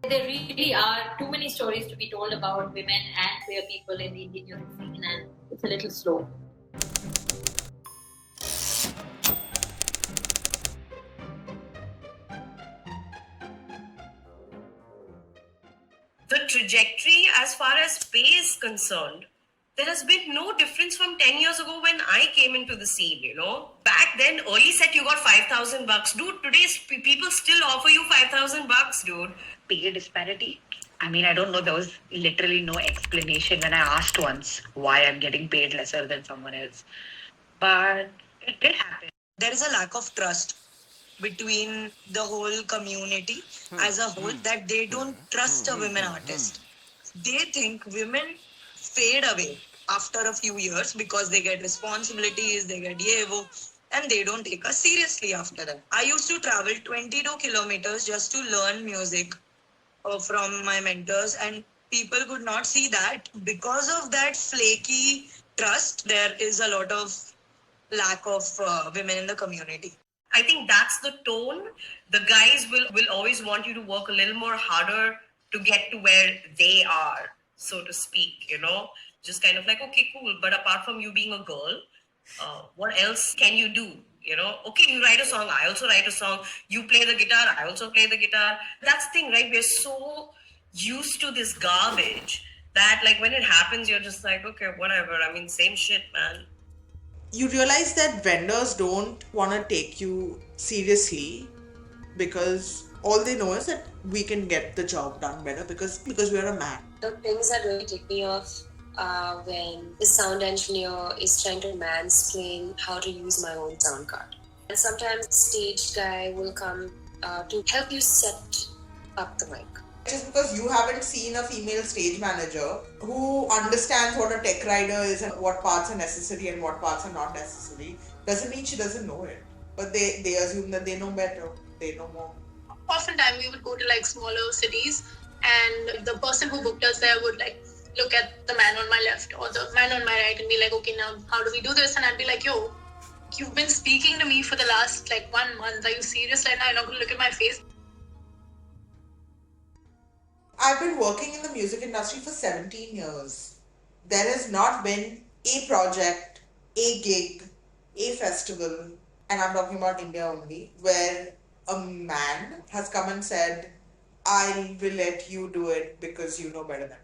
There really are too many stories to be told about women and queer people in the Indian music scene, and it's a little slow. The trajectory as far as pay is concerned, there has been no difference from 10 years ago when I came into the scene, you know. Back then, early set, you got 5,000 bucks. Dude, today's people still offer you 5,000 bucks, dude. Pay disparity? I mean, I don't know. There was literally no explanation when I asked once why I'm getting paid lesser than someone else. But it did happen. There is a lack of trust between the whole community as a whole that they don't trust a women artist. They think women fade away after a few years because they get responsibilities, they get yevo, and they don't take us seriously after that. I used to travel 22 kilometers just to learn music from my mentors, and people could not see that. Because of that flaky trust, there is a lot of lack of women in the community. I think that's the tone. The guys will always want you to work a little more harder to get to where they are, so to speak, you know? Just kind of like, okay, cool. But apart from you being a girl, what else can you do? You know, okay, you write a song, I also write a song. You play the guitar, I also play the guitar. That's the thing, right? We're so used to this garbage that like when it happens, you're just like, okay, whatever. I mean, same shit, man. You realize that vendors don't want to take you seriously because all they know is that we can get the job done better because we're a man. The things that really tick me off are when the sound engineer is trying to mansplain how to use my own sound card. And sometimes the stage guy will come to help you set up the mic. Just because you haven't seen a female stage manager who understands what a tech rider is and what parts are necessary and what parts are not necessary doesn't mean she doesn't know it. But they assume that they know better, they know more. Oftentimes we would go to like smaller cities and the person who booked us there would like look at the man on my left or the man on my right and be like, okay, now how do we do this? And I'd be like, yo, you've been speaking to me for the last like 1 month. Are you serious right now? You're not going to look at my face? I've been working in the music industry for 17 years. There has not been a project, a gig, a festival, and I'm talking about India only, where a man has come and said, I will let you do it because you know better than me.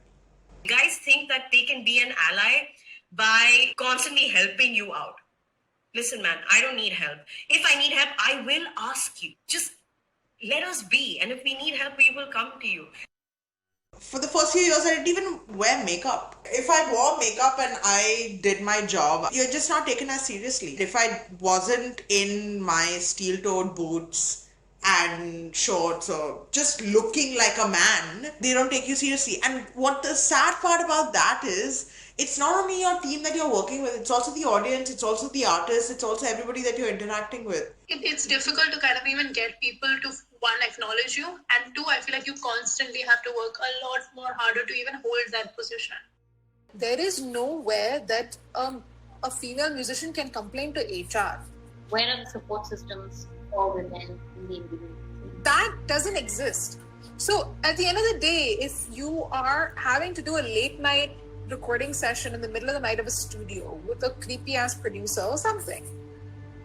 Guys think that they can be an ally by constantly helping you out. Listen, man, I don't need help. If I need help, I will ask you. Just let us be. And if we need help, we will come to you. For the first few years, I didn't even wear makeup. If I wore makeup and I did my job, you're just not taken as seriously. If I wasn't in my steel-toed boots and shorts or just looking like a man, they don't take you seriously. And what the sad part about that is, it's not only your team that you're working with, it's also the audience, it's also the artists, it's also everybody that you're interacting with. It's difficult to kind of even get people to, one, acknowledge you, and two, I feel like you constantly have to work a lot more harder to even hold that position. There is nowhere that a female musician can complain to HR. Where are the support systems for women in the Indian music scene? That doesn't exist. So at the end of the day, if you are having to do a late night recording session in the middle of the night of a studio with a creepy ass producer or something,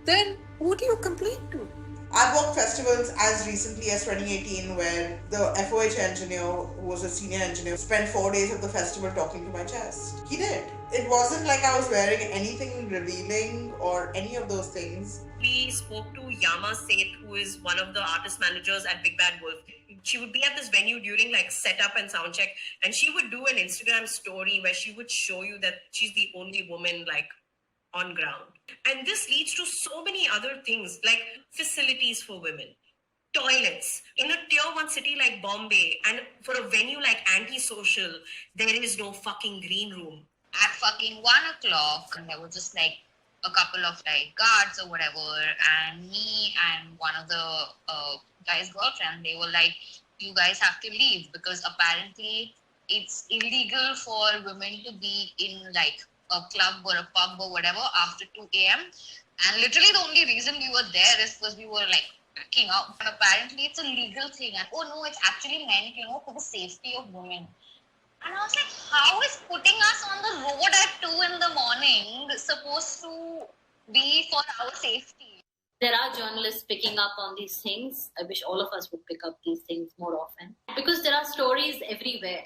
then who do you complain to? I've worked festivals as recently as 2018 where the FOH engineer, who was a senior engineer, spent 4 days of the festival talking to my chest. He did. It wasn't like I was wearing anything revealing or any of those things. We spoke to Yama Seth, who is one of the artist managers at Big Bad Wolf. She would be at this venue during like setup and sound check, and she would do an Instagram story where she would show you that she's the only woman like on ground. And this leads to so many other things like facilities for women, toilets. In a tier 1 city like Bombay and for a venue like Antisocial, there is no fucking green room. At fucking 1 o'clock, and there was just like a couple of like guards or whatever, and me and one of the guy's girlfriend, they were like, you guys have to leave because apparently it's illegal for women to be in like a club or a pub or whatever after 2 a.m. And literally the only reason we were there is because we were like picking up. And apparently it's a legal thing. And oh no, it's actually meant, for the safety of women. And I was like, how is putting us on the road at 2 in the morning supposed to be for our safety? There are journalists picking up on these things. I wish all of us would pick up these things more often. Because there are stories everywhere.